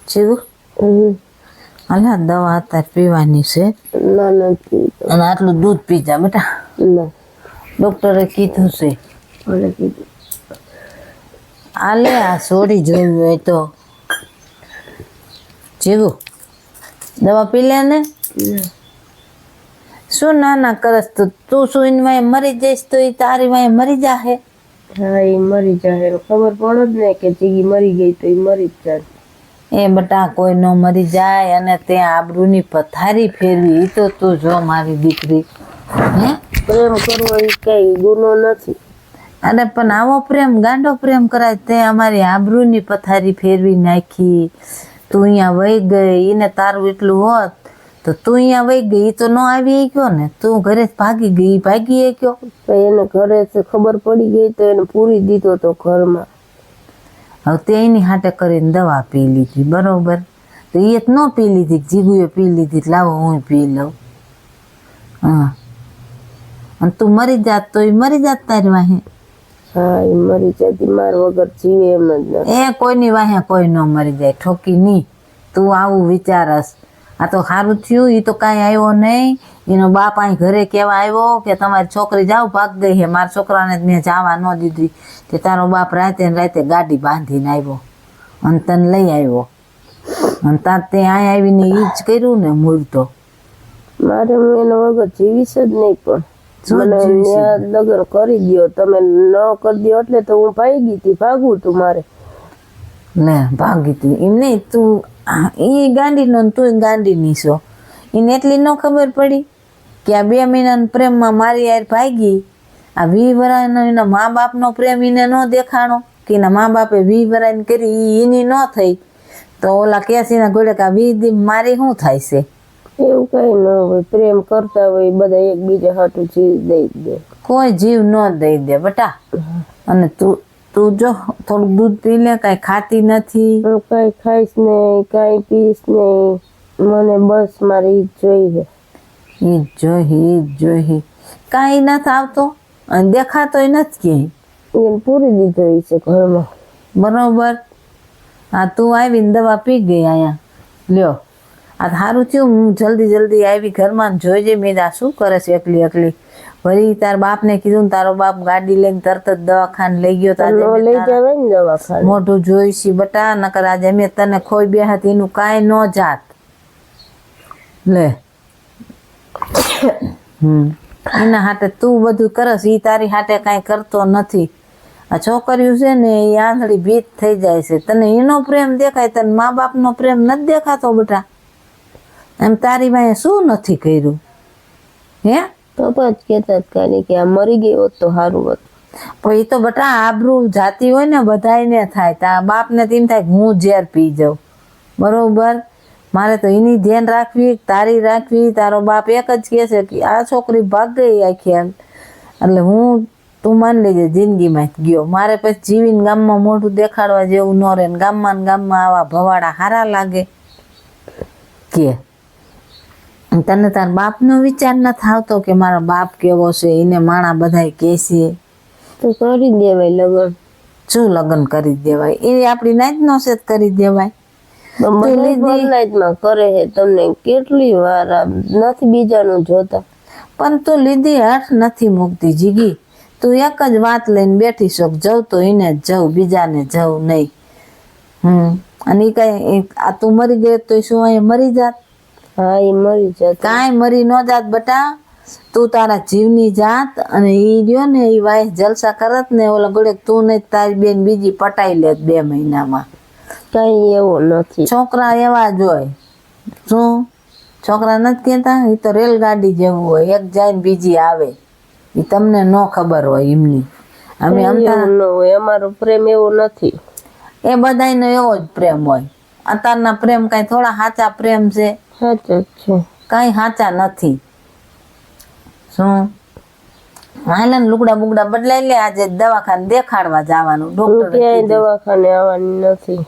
જીવું અલા દવા અત્યારે પીવાની છે ના નથી અને આટલું દૂધ પી જા બેટા. ના ડોક્ટરે કીધું છે ભલે કીધું આલે આ છોડી જોયું હોય તો જીવું દવા પી લે ને. શું નાના કરસ તો તું શું એની વાંહે મરી જઈશ તો એ તારી વાંહે મરી જાહે. હા એ મરી જાય ખબર પડે જ ને કે જીગી મરી ગઈ તો એ મરી જ જાય. એ બટા કોઈ ન મરી જાય અને ત્યાં આબરૂની પથારી ફેરવી એ તો તું જો મારી દીકરી. હે પ્રેમ કરવો એ કઈ ગુનો નથી. અરે પણ આવો પ્રેમ ગાંડો પ્રેમ કરાય તે અમારી આબરૂની પથારી ફેરવી નાખી. તું અહીંયા વહી ગઈ એને તારું એટલું હોત તો તું અહીંયા વહી ગઈ તો ન આવી ગયો ને. તું ઘરે ભાગી ગઈ ભાગી ગયો. એને ઘરે ખબર પડી ગઈ તો એને પૂરી દીધો તો ઘરમાં. હવે તે એની હાટે કરીને દવા પી લીધી બરોબર તો એ જ ન પી લીધી જીગુએ પી લીધી લાવો હું પી લઉં. હા અને તું મરી જાત તો એ મરી જાત તારી વાહે. હા એ મરી જતી માર વગર જીવે એમ જ નથી. એ કોઈની વાહે કોઈ ન મરી જાય ઠોકી નહીં. તું આવું વિચારસ. આ તો સારું થયું એ તો કાંઈ આવ્યો નહીં. એનો બાપ અહીં ઘરે કહેવા આવ્યો કે તમારી છોકરી જાવ ભાગ ગઈ છે. મારા છોકરાને મેં જવા ન દીધી તે તારો બાપ રાતે ને રાતે ગાડી બાંધીને આવ્યો અને તને લઈ આવ્યો અને ત્યાં તે અહીં આવીને એ જ કર્યું ને મૂળ તો. મારે હું એના વગર જીવીશ જ નહીં પણ મને લગ્ન કરી દો તમે ન કરી દો એટલે તો હું ભાગી હતી ભાગવું તું મારે. લે ભાગી હતી એમ નહીં તું એ ગાંડીનો તું ગાંડીની છો. એને એટલી ન ખબર પડી કે આ 2 મહિનાના પ્રેમમાં મારી યાર ભાગી. આ 20 વર્ષનો એના મા બાપનો પ્રેમ એને ન દેખાણો કે એના મા બાપે 20 વર્ષની કરી એની ન થઈ તો ઓલા કેસીના ઘોડે કે આ 20 દી મારી શું થાય છે. એવું કઈ ન હોય પ્રેમ કરતા હોય બધા એકબીજા હાટું જીવ દઈ દે. કોઈ જીવ ન દઈ દે બેટા. અને તું જો થોડુંક દૂધ પી લે. કાંઈ ખાતી નથી. હું કઈ ખાઈશ નહીં કઈ પીશ નહીં મને બસ મારે ઈ જોઈ કાંઈ નથી આવતો અને દેખાતોય નથી ક્યાંય. એને પૂરી દીધો છે ઘરમાં બરોબર. હા તું આવીને દવા પી ગઈ અહીંયા લ્યો. આ સારું થયું હું જલ્દી આવી ઘરમાં જોઈજે મેં આ શું કરે છે એકલી. વળી તાર બાપને કીધું ને તારો બાપ ગાડી લઈને તરત જ દવાખાને લઈ ગયો. લઈ જવાય ને દવાખાને. મોઢું જોઈશી બટા નકર આજે અમે તને ખોઈ બે હતી એનું કાંઈ ન જાત. લે એના હાટે તું બધું કરસ એ તારી હાટે કાંઈ કરતો નથી. આ છોકરીઓ છે ને એ આંધળી ભીત થઈ જાય છે. તને એનો પ્રેમ દેખાય તને મા બાપનો પ્રેમ નથી દેખાતો બેટા. એમ તારી પાસે શું નથી કર્યું હે. પપ્પા જ કહેતા કાલી કે આ મરી ગઈ હોત તો સારું હોત. પણ એ તો બેટા આબરૂ જાતી હોય ને બધાને થાય. તા બાપને તેમ થાય હું ઝેર પી જાઉં બરોબર. મારે તો એની ધ્યાન રાખવી તારી રાખવી. તારો બાપ એક જ કહે છે કે આ છોકરી ભાગ ગઈ આખી એટલે હું તું માની લેજે જિંદગીમાં જ ગયો. મારે પછી જીવીને ગામમાં મોઢું દેખાડવા જેવું ન રહે ને ગામમાં આવા ભવાડા સારા લાગે કે. તને તાર બાપનો વિચાર નથી આવતો કે મારો બાપ કેવો છે એને માણા બધા કહે છે તો કરી દેવાય લગ્ન. શું લગ્ન કરી દેવાય એ આપણી નાતનો છે કરી દેવાય. માં કરે છે તમને કેટલી વાર નથી બીજાનું જોતા. પણ તું લીધી હઠ નથી મૂકતી જીગી. તું એક જ વાત લઈને બેઠી શોક જવું તો એને જ જવું બીજાને જવું નહીં. અને એ કઈ આ તું મરી ગયો તો શું અહીંયા મરી જાત. હા એ મરી જાત. કાંઈ મરી ન જાત બેટા. તું તારા જીવની જાત અને એ રહ્યો ને એ વાય જલસા કરત ને ઓલા ગોળે તું ને તારી બેન બીજી પટાઈ લે 2 મહિનામાં. કઈ એવું નથી. છોકરા એવા જ હોય. શું છોકરા નથી કહેતા એ તો રેલગાડી જેવું હોય એક જાય ને બીજી આવે. એ તમને ન ખબર હોય એમની. અમે હોય અમારો પ્રેમ એવો નથી. એ બધાયનો એવો જ પ્રેમ હોય. અત્યારના પ્રેમ કઈ થોડા સાચા પ્રેમ છે. સાચા છે કઈ સાચા નથી. શું હાલન લુગડા બુગડા બદલાઈ લે. આજે દવાખાને દેખાડવા જવાનું ડોક્ટર. દવાખાને આવવાની નથી.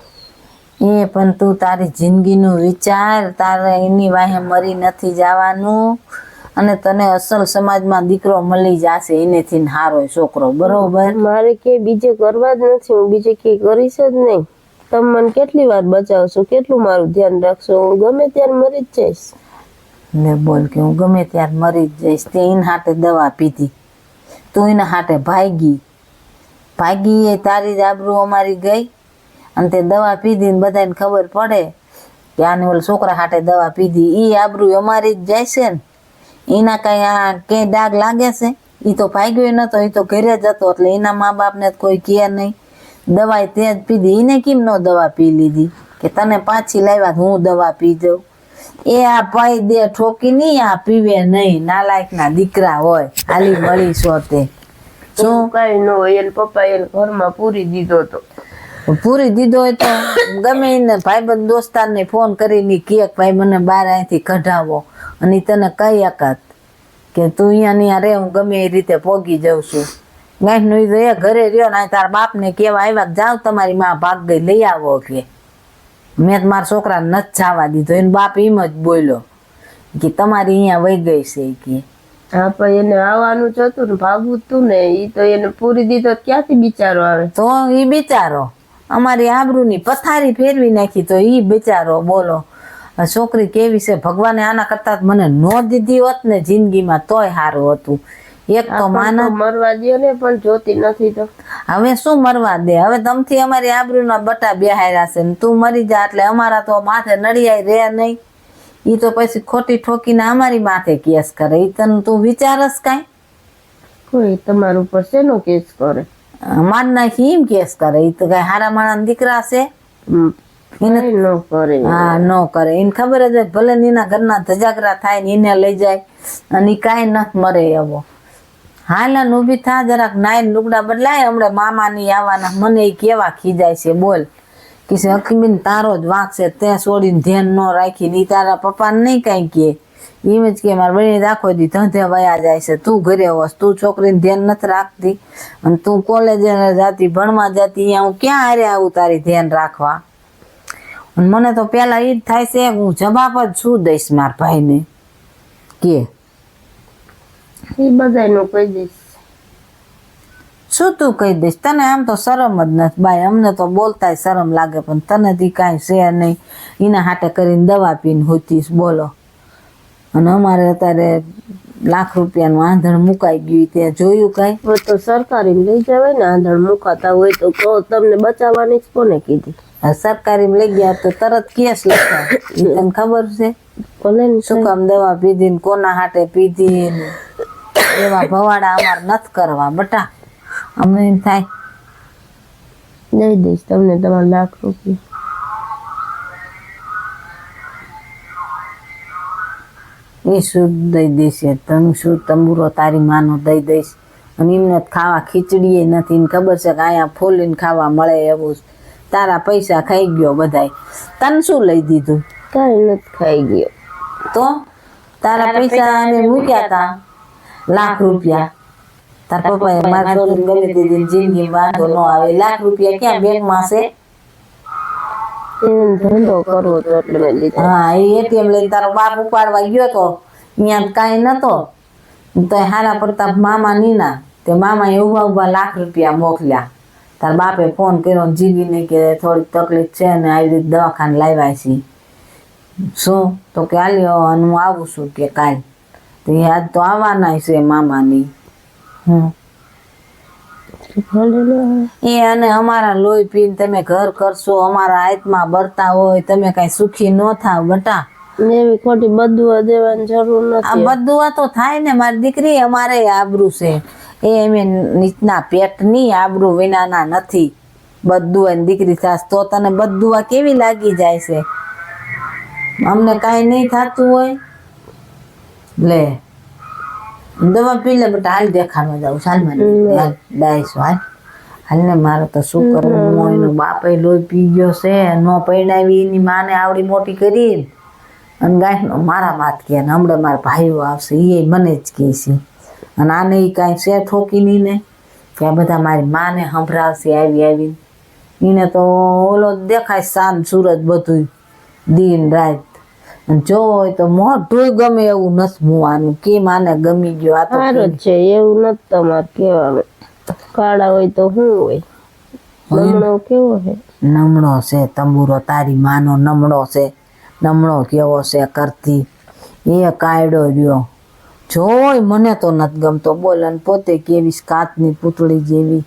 એ પણ તું તારી જિંદગીનું વિચાર. તારે એની વાહે મરી નથી જવાનું અને તને અસલ સમાજમાં દીકરો મળી જશે એનેથી સારો છોકરો બરોબર. મારે કે બીજે કરવા જ નથી. હું બીજે કે કરીશ જ નહીં. તમે મને કેટલી વાર બચાવશો, કેટલું મારું ધ્યાન રાખશો? હું ગમે ત્યારે મરી જ જઈશ. ને બોલ કે હું ગમે ત્યારે મરી જ જઈશ. તે એના હાટે દવા પીધી, તું એના હાટે ભાગી એ તારી જ આબરૂ અમારી ગઈ. અને તે દવા પીધી ને બધાને ખબર પડે કે આને ઓલા છોકરા હાટે દવા પીધી, એ આબરૂ અમારી જ જાય છે ને. એના કઈ ડાઘ લાગે છે? એ તો ભાગ્યો નતો, એ તો ઘરે જ હતો, એટલે એના મા બાપને કોઈ કહે નહીં. દવા તે જ પીધી, એને કેમ ન દવા પી લીધી કે તને પાછી લાવ્યા હું દવા પી જાઉં? એ આ પાઈ દે ઠોકી નહીં, આ પીવે નહીં, નાલાયકના દીકરા હોય. હાલી મળી છો તે શું કઈ ન હોય, એને પપ્પા એને ઘરમાં પૂરી દીધો હતો. પૂરી દીધો હોય તો ગમે એને ભાઈબંધ દોસ્તારને ફોન કરીને કે ભાઈ મને બહાર અહીંથી કઢાવો, અને ઈ તને કહી અકાત કે તું અહીંયા રે, હું ગમે એ રીતે પોગી જાઉં છું. ગાંઠનું ઈ તો એ ઘરે રહ્યો ને તારા બાપને કેવા આવ્યા જાવ તમારી માં ભાગ ગઈ લઈ આવો કે મેં તો મારા છોકરાને નથી જવા દીધો. એને બાપ એમ જ બોલ્યો કે તમારી અહીંયા વહી ગઈ છે કે. હા પણ એને આવવાનું જ હતું ને, ભાગવું તું ને, ઈ તો એને પૂરી દીધો ક્યાંથી બિચારો આવે? તો ઈ બિચારો અમારી આબરૂની પથારી ફેરવી નાખી, તો ઈ બિચારો બોલો. છોકરી કેવી છે, ભગવાને આના કરતા મને નો દીધી હોત ને જિંદગીમાં તોય સારું હતું. એક તો માનવ મરવા દે ને, પણ જોતી નથી તો હવે શું મરવા દે? હવે તમથી અમારી આબરૂના બટા બેહાર્યા છે ને તું મરી જા એટલે અમારા તો માથે નડિયાય રે નહીં. ઈ તો પછી ખોટી ઠોકીને અમારી માથે કેસ કરે. ઈ તને તું વિચારસ કાંઈ? કોઈ તમારા ઉપર શેનો કેસ કરે? માર નાખી એમ કેસ કરે. ઈ તો કઈ હારા માણા દીકરા છે, એને ન કરે. હા ન કરે. એને ખબર જ હોય ભલે એના ઘરના ધજાગરા થાય ને એને લઈ જાય અને ઈ કાંઈ નથી મરે એવો. હાલ ઊભી થા જરાક, નાઈને લુગડા બદલાય, હમણાં મામાની આવવાના. મને ઈ કેવા ખીજાય છે બોલ કે હકીબીન તારો જ વાંક છે, તે છોડીને ધ્યાન ન રાખીને ઈ તારા પપ્પાને નહીં કાંઈ કે. એમ જ કે મારા બહેની રાખો દી ધંધે વયા જાય છે, તું ઘરે હોસ, તું છોકરીને ધ્યાન નથી રાખતી, અને તું કોલેજે જાતી ભણવા જાતી, અહીંયા હું ક્યાં હારે આવું તારી ધ્યાન રાખવા? અને મને તો પેલા ઈ જ થાય છે હું જવાબ જ શું દઈશ મારા ભાઈને કે એ બધાયનું કહી દઈશ. શું તું કહી દઈશ? તને આમ તો શરમ જ નથી બાઈ, અમને તો બોલતાય શરમ લાગે, પણ તને તી કાંઈ છે નહીં. એના હાટે કરીને દવા પીને હોતીશ બોલો. અને અમારે અત્યારે લાખ રૂપિયાનું આંધણ મુકાઈ ગયું, ત્યાં જોયું કાંઈ? હવે તો સરકારી લઈ જવાય ને, આંધણ મુકાતા હોય તો કહો, તમને બચાવવાની જ કોને કીધી? સરકારી લઈ ગયા તો તરત કેસ લખાય. તને ખબર છે ભલે ને શું કામ દવા પીધી ને કોના હાટે પીધી ને એવા ભવાડા અમારે નથી કરવા બટા. અમને એમ થાય દઈ દઈશ તમને તમારા લાખ રૂપિયા. એ શું દઈ દેશે? તમે શું તંબુરો તારી માનો દઈ દઈશ? અને એમને ખાવા ખીચડી નથી, એને ખબર છે કે અહીંયા ફોલીને ખાવા મળે એવું. તારા પૈસા ખાઈ ગયો બધાય. તને શું લઈ દીધું? કાંઈ નથી ખાઈ ગયો. તો તારા પૈસા અમે મૂક્યા હતા લાખ રૂપિયા. તાર પપ્પાએ મારી છોકરીને ગમે તે દિન જિંદગી વાંધો ન આવે. લાખ રૂપિયા ક્યાં બેંકમાં છે? એને ધંધો કરવો તો એટલે મેં લીધા. હા એ એટીએમ લઈને તારો બાપ ઉપાડવા ગયો તો અહીંયા કાંઈ નતો, તો હારા પડતા મામા નીના તે મામાએ ઉભા ઉભા લાખ રૂપિયા મોકલ્યા. તાર બાપે ફોન કર્યો જીવીને કે થોડીક તકલીફ છે ને આવી રીતે દવાખાને લાવ્યા છે. શું? તો કે હાલ્યો અને હું આવું છું કે કાલ. તો આજ તો આવવાના છે મામાની. એ અને અમારા લોહી પીને તમે ઘર કરશો, અમારા હાથમાં બરતા હોય, તમે કઈ સુખી ન થાવ બટા. એવી ખોટી બદુઆ દેવાની જરૂર આ નથી. બદુઆ તો થાય ને મારી દીકરી, અમારે આબરૂ છે. એમ નીચના પેટની આબરૂ વિનાના નથી. બદુઆ દીકરી થાસ તો તને બદુઆ કેવી લાગી જાય છે? અમને કાંઈ નહીં થતું હોય. લે દવા પી લે બેટા, હાલ દેખાડવા જાઉં. ચાલ મને ડાયસો હાલ ને. મારે તો શું કરવું? એનો બાપે લોહી પી ગયો છે, ન પરણાવી એની માને આવડી મોટી કરી, અને ગાંઠનો મારા માથ કે હમણાં મારા ભાઈઓ આવશે એ મને જ કહે છે. અને આને એ કાંઈ છે ઠોકી નહીં ને કે આ બધા મારી માને સંભળાવશે આવીને. એને તો ઓલો દેખાય શાંત સુરત બધું દિન રાત. જો હોય તો મોઢું ગમે એવું નથી મુવાનું કે માને ગમી ગયો. આ તો સારું જ છે, એવું નથી તમારે કહેવાનું. કાળા હોય તો શું હોય? નમણો કેવો છે? નમણો છે તંબુરો, તારી માનો નમણો છે. નમણો કેવો છે કરતી એ કાયડો રહ્યો જોઈ મને તો નથી ગમતો. બોલ, અને પોતે કેવી કાચની પૂતળી જેવી,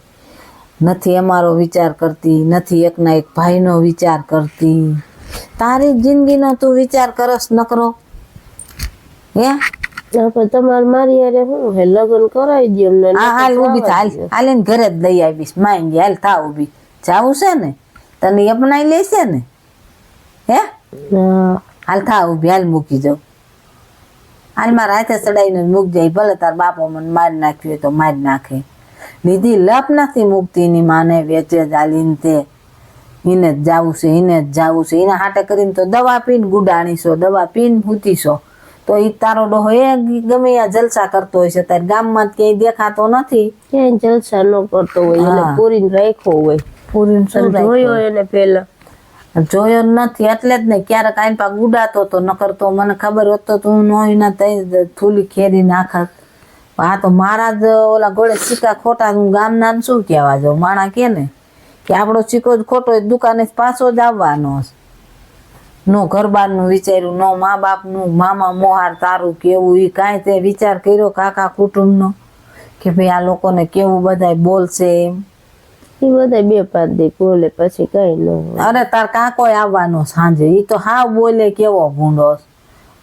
નથી અમારો વિચાર કરતી, નથી એકના એક ભાઈનો વિચાર કરતી. તારી જિંદગીનો તું વિચાર કરસ નકરો હે? આપણે તમારે મારી હારે શું હે, લગ્ન કરાવી દે અમને. હા હાલ ઊભી થા, હાલ હાલીને ઘરે જ લઈ આવીશ. માંગી હાલ થા ઊભી. જાવું છે ને તને અપનાઈ લેશે ને હે? હા હાલ થા ઊભી, હાલ મૂકી જાઉં. હાલ મારા હાથે ચડાવીને મૂક જાય. ભલે તાર બાપો મને મારી નાખ્યું હોય તો મારી નાખે. લીધી લપ નથી મૂકતી એની માને વેચે જ હાલીને તે. એને જ જાવું છે, એને જ જાવું છે. એના હાટે કરીને તો દવા પીને ગુડાણીશો, દવા પીને હૂતીશો. તો એ તારો ડોહો એ ગમે ત્યાં જલસા કરતો હોય છે. તારે ગામમાં ક્યાંય દેખાતો નથી. ક્યાંય જલસા ન કરતો હોય, એને હા. પૂરીને રાખ્યો હોય. પૂરીને શું અને જોયો એને પેલા જોયો નથી એટલે જ ને. ક્યારેક આઈન પા ગુડાતો તો નકર તો મને ખબર હોત તો તું નોઈના થૂલી ખેરી નાખત. આ તો મારા જ ઓલા ગોળે સિક્કા ખોટા. હું ગામના શું કહેવા જાઉં? માણા કે ને કે આપણો સિક્કો જ ખોટો હોય, દુકાને પાછો જ આવવાનો. નો ઘરબારનું વિચાર્યું, નો મા બાપનું, મામા મોહાર તારું કેવું એ કાંઈ તે વિચાર કર્યો કાકા કુટુંબનો કે ભાઈ આ લોકોને કેવું બધાય બોલશે એમ? એ બધા બે પાંચ દી બોલે પછી કઈ ન હોય. અરે તાર કાકોય આવવાનો સાંજે. ઈ તો હાવ બોલે કેવો ભૂંડો.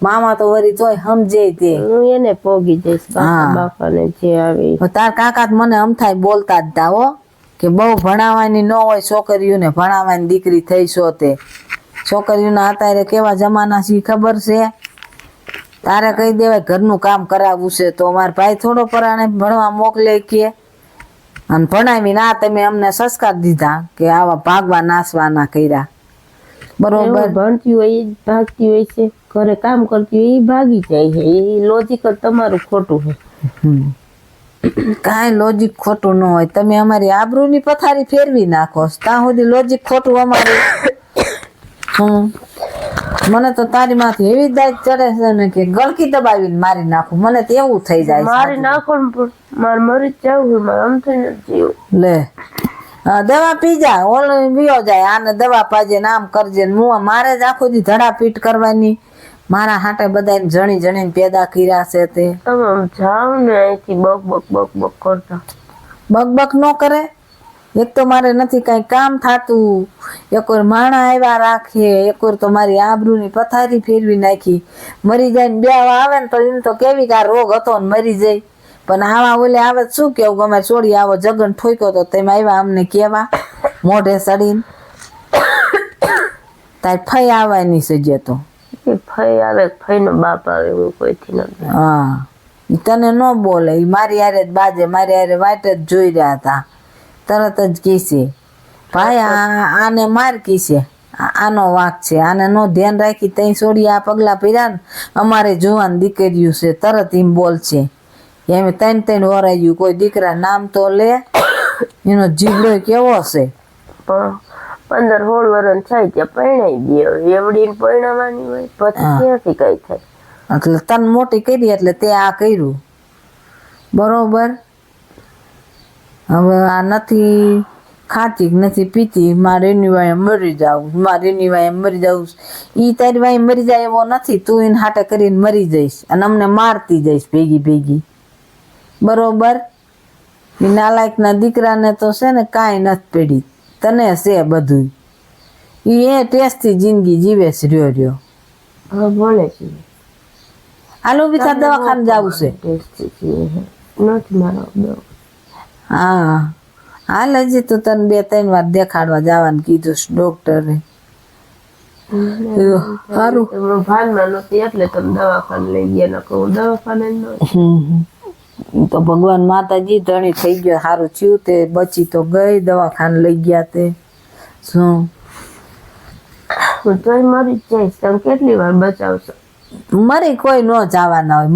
મામા તો વરી તોય સમજે તે. હું એને પોગી જઈશ હા. કાકા બાપાને જે આવે. તાર કાકા મને અમથાય બોલતા જ તા હો કે બહુ ભણાવવાની ન હોય છોકરીઓને, ભણાવવાની દીકરી થઈ છો તે. છોકરીઓના અત્યારે કેવા જમાના છે ઈ ખબર છે? તારે કહી દેવાય ઘરનું કામ કરાવવું છે તો મારા ભાઈ થોડો પરાણે ભણવા મોકલે કે? અને ભણાવીને આ તમે અમને સંસ્કાર દીધા કે આવા ભાગવા નાસવાના કર્યા. બરોબર. એવું ભણતી હોય એ જ ભાગતી હોય છે, ઘરે કામ કરતી હોય એ ભાગી જાય છે. એ લોજિક જ તમારું ખોટું છે. કાંઈ લોજિક ખોટું ન હોય. તમે અમારી આબરૂની પથારી ફેરવી નાખો. ત્યાં સુધી લોજિક ખોટું અમારું. મને તો તારી માંથી એવી દાજ ચડે છે ને કે ગળકી દબાવીને મારી નાખું. મને તો એવું થઈ જાય છે. મારી નાખો ને પણ મારે મરી જ જવું, મારે આમ થઈને જ જીવું. લે દવા પી જા, ઓલો વિયો જાય. આને દવા પાજે ને આમ કરજે ને હું મારે જ આખો દી ધડાપીટ કરવાની. મારા હાટે બધાને જણી જણીને પેદા કર્યા છે તે. તમે આમ જાઓ ને અહીંથી બક બક બક બક કરતા. બકબક ન કરે. એક તો મારે નથી કઈ કામ થાતું. એક વાર માણા આવ્યા રાખે, એક વાર તો મારી આબરૂની પથારી ફેરવી નાખી. મરી જાય ને બ્યાવા આવે ને તો એમ તો કેવી કા રોગ હતો ને મરી જાય. પણ આવા ઓલે આવે તો શું કેવું? ગમે છોડી આવો જગન ઠોક્યો તો તેમ આવ્યા અમને કેવા મોઢે સડીને. તાર ફઈ આવવાની સજે તો. એ ફઈ આવે, ફઈનો બાપ આવે, હું કોઈથી નથી. હા, ઈ તને ન બોલે. ઈ મારી હારે જ બાજે, મારી હારે વાટ જ જોઈ રહ્યા હતા. તરત જ કીશે ભાઈ આને માર કીશે, આનો વાંક છે, આને નો ધ્યાન રાખી તઈ છોડી આ પગલા પીર્યા ને અમારે જોવાન દીકરીયું છે. તરત એમ બોલશે એમ. ત્રણ વરાયું કોઈ દીકરા નામ તો લે. એનો જીવડો કેવો છે. પણ 15-16 વર્ષ થાય ત્યાં પરણાઈ દે. એવડીને પરણાવવાની હોય પછી ક્યાંથી કઈ થાય? એટલે તને મોટી કરી એટલે તે આ કર્યું. બરોબર. હવે આ નથી ખાતી નથી પીતી, મારે એની વાય મરી જાવું, મારે એની વાય મરી જવું. ઈ તારી વાય મરી જાય એવો નથી. તું એને હાટે કરીને મરી જઈશ અને અમને મારતી જઈશ ભેગી ભેગી. બરોબર. એ નાલાયકના દીકરાને તો છે ને કાંઈ નથી પડી. તને છે બધું. એ ટેસ્ટથી જિંદગી જીવે છે રહ્યો. હા ભલે છે. હાલો બી તાર દવાખાને જવું છે. નથી મારો દવા. હા હાલ હજી તો તને 2-3 વાર દેખાડવા જવાનું કીધું છે ડોક્ટરે. સારું. હું ભાનમાં નહોતી એટલે તમે દવાખાને લઈ ગયા. ન કહું દવાખાને જ ન. તો ભગવાન માતાજી ધણી થઈ ગયો. સારું થયું તે બચી તો ગઈ. દવાખાને લઈ ગયા તે શું? હું તોય મરી જ જઈશ. તમે કેટલી વાર બચાવશો? મરી કોઈ ન જવાના હોય.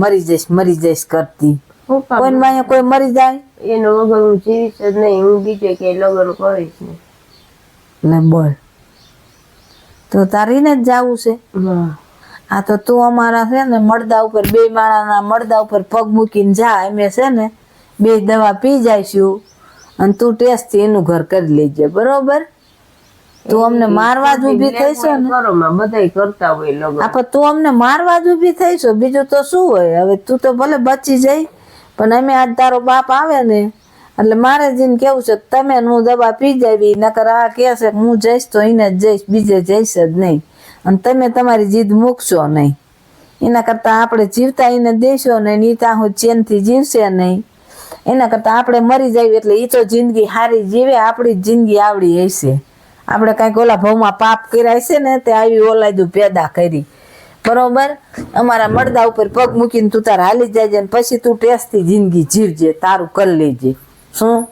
મરી જઈશ કરતી. કોઈ માં કોઈ મરી જાય એનો વગર હું જીવીશ જ નહીં. હું બીજે ક્યાંય લગ્ન કરીશ નહીં. લે બોલ. તો તારીને જ જાવું છે? આ તો તું અમારા છે ને મળદા ઉપર, 2 માણાના મળદા ઉપર પગ મૂકીને જા. અમે છે ને 2 દવા પી જઈશું અને તું ટેસ્ટથી એનું ઘર કરી લેજે, બરોબર? તું અમને મારવા જ ઊભી થઈશો ને? કરો માં બધાય કરતા હોય લગન. પણ તું અમને મારવા જ ઊભી થઈશો, બીજું તો શું હોય? હવે તું તો ભલે બચી જાય, પણ અમે આજ તારો બાપ આવે ને એટલે મારે જઈને કેવું છે કે તમે હું દવા પી જાવી, નકર આ કહે છે કે હું જઈશ તો એને જ જઈશ, બીજે જઈશ જ નહીં. અને તમે તમારી જીદ મૂકશો નહીં. એના કરતાં આપણે જીવતા એને દેશો ને એ ત્યાં હું ચેનથી જીવશે નહીં. એના કરતાં આપણે મરી જાય એટલે એ તો જિંદગી સારી જીવે, આપણી જ જિંદગી આવડી હશે. આપણે કાંઈક ઓલા ભાવમાં પાપ કર્યા હશે ને તે આવી ઓલાદું પેદા કરી, બરોબર? અમારા મળદા ઉપર પગ મૂકીને તું તાર હાલી જાય ને પછી તું ટેસ્ટથી જિંદગી જીવજે, તારું કરી લેજે. શું